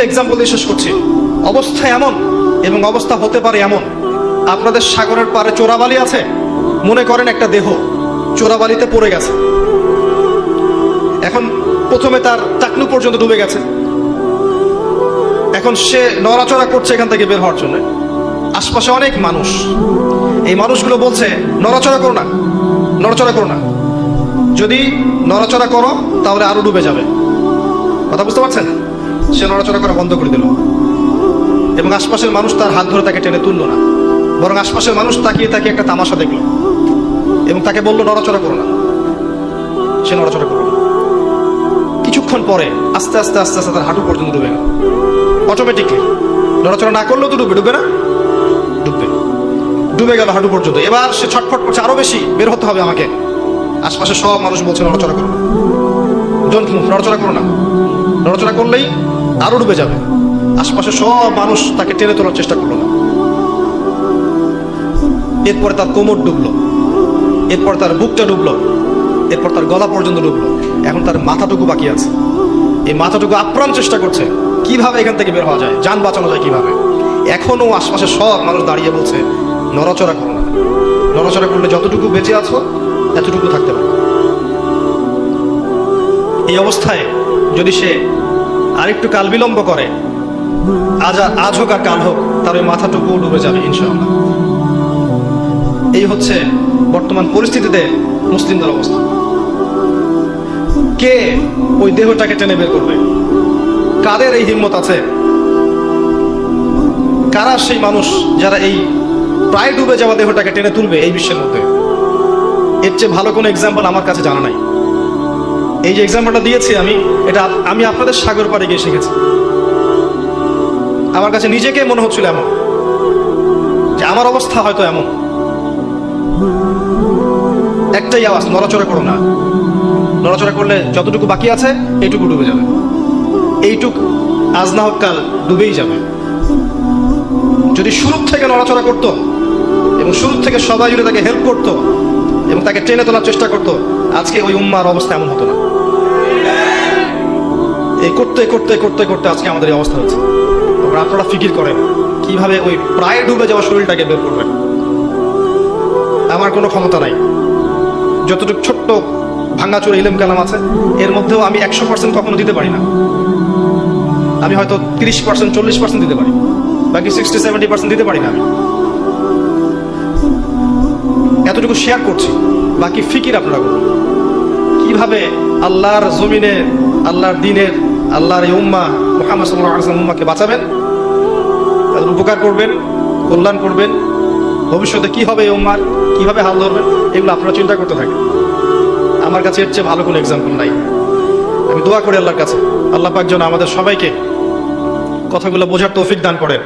একটা এক্সাম্পল দিয়ে শেষ করছি। অবস্থা এমন এবং অবস্থা হতে পারে এমন, আপনাদের সাগরের পাড়ে চোরাবালি আছে, মনে করেন একটা দেহ চোরাবালিতে পড়ে গেছে। এখন প্রথমে তার টাকলু পর্যন্ত ডুবে গেছে, এখন সে নড়াচড়া করছে এখান থেকে বের হওয়ার জন্য। আশপাশে অনেক মানুষ, এই মানুষগুলো বলছে নড়াচড়া করো না, নড়াচড়া করো না, যদি নড়াচড়া করো তাহলে আরো ডুবে যাবে। কথা বুঝতে পারছেন? সে নড়াচড়া করা বন্ধ করে দিল এবং আশপাশের মানুষ তার হাত ধরে তাকে টেনে তুললো না, বরং আশপাশের মানুষ তাকিয়ে তাকিয়ে একটা তামাশা দেখলো এবং তাকে বললো নড়াচড়া করো না। সে নড়াচড়া করলো না। কিছুক্ষণ পরে আস্তে আস্তে আস্তে আস্তে তার হাঁটু পর্যন্ত ডুবে গেল। অটোমেটিকলি নড়াচড়া না করলেও তো ডুবে না? ডুবে গেল হাঁটু পর্যন্ত। এবার সে ছটফট করছে, আরো বেশি বের হতে হবে আমাকে। আশপাশে সব মানুষ বলছে নড়াচড়া করো না, ডোন্ট মুভ, নড়াচড়া করো না, নড়াচড়া করলেই আরো ডুবে যাবে। আশপাশে সব মানুষ তাকে টেনে তোলার চেষ্টা করলো না। এরপরে তার কোমর ডুবলো, এরপর তার বুকটা ডুবলো, এরপর তার গলা পর্যন্ত ডুবলো। এখন তার মাথাটুকু বাকি আছে। এই মাথাটুকু আপ্রাণ চেষ্টা করছে কিভাবে এখান থেকে বের হওয়া যায়, যান বাঁচানো যায় কিভাবে। এখনো আশপাশে সব মানুষ দাঁড়িয়ে বলছে নড়াচড়া করো না, নড়াচড়া করলে যতটুকু বেঁচে আছো এতটুকু থাকতে পারো। এই অবস্থায় যদি সে আরেকটু কাল বিলম্ব করে, আজ হোক আর কাল হোক, তার ওই মাথাটুকু ডুবে যাবে ইনশাআল্লাহ। এই হচ্ছে বর্তমান পরিস্থিতিতে মুসলিমদের অবস্থা। কে ওই দেহটাকে টেনে বের করবে? কাদের এই হিম্মত আছে? কারা সেই মানুষ যারা এই প্রায় ডুবে যাওয়া দেহটাকে টেনে তুলবে এই বিশ্বের মধ্যে? এর চেয়ে ভালো কোনো এক্সাম্পল আমার কাছে জানা নাই। এই যে এক্সাম্পলটা দিয়েছি আমি আপনাদের সাগর পাড়ে গিয়ে শিখেছি। আমার কাছে নিজেকে মনে হচ্ছিল এমন যে আমার অবস্থা হয়তো এমন। একটাই আওয়াজ, নড়াচড়া করো না। নড়াচড়া করলে যতটুকু বাকি আছে এইটুকু ডুবে যাবে। এইটুক আজ না হোক কাল ডুবেই যাবে। যদি শুরু থেকে নড়াচড়া করতো এবং শুরু থেকে সবাই যদি তাকে হেল্প করতো এবং তাকে টেনে তোলার চেষ্টা করতো, আজকে ওই উম্মার অবস্থা এমন হতো না। এই করতে করতে করতে করতে আজকে আমাদের এই অবস্থা হচ্ছে। আপনারা ফিকির করেন কিভাবে ওই প্রায় ডুবে যাওয়া শরীরটাকে বের করবেন। আমার কোনো ক্ষমতা নাই। যতটুকু ছোট্ট ভাঙাচোরা ইলম কালাম আছে এর মধ্যেও আমি 100% কখনো দিতে পারি না। আমি হয়তো 30% 40% দিতে পারি, বাকি 60-70% দিতে পারি না। আমি এতটুকু শেয়ার করছি, বাকি ফিকির আপনারা করুন কিভাবে আল্লাহর জমিনে, আল্লাহর দিনের, আল্লাহর এই উম্মাহ মুহাম্মদ সাল্লাল্লাহু আলাইহি ওয়াসাল্লাম উম্মাহকে বাঁচাবেন, তাদের উপকার করবেন, কল্যাণ করবেন। ভবিষ্যতে কি হবে এই উম্মার, কিভাবে হাল ধরবেন, এগুলো আপনারা চিন্তা করতে থাকেন। আমার কাছে এর চেয়ে ভালো কোনো এক্সাম্পল নাই। আমি দোয়া করি আল্লাহর কাছে, আল্লাহ পাক যেন আমাদের সবাইকে কথাগুলো বোঝার তৌফিক দান করেন।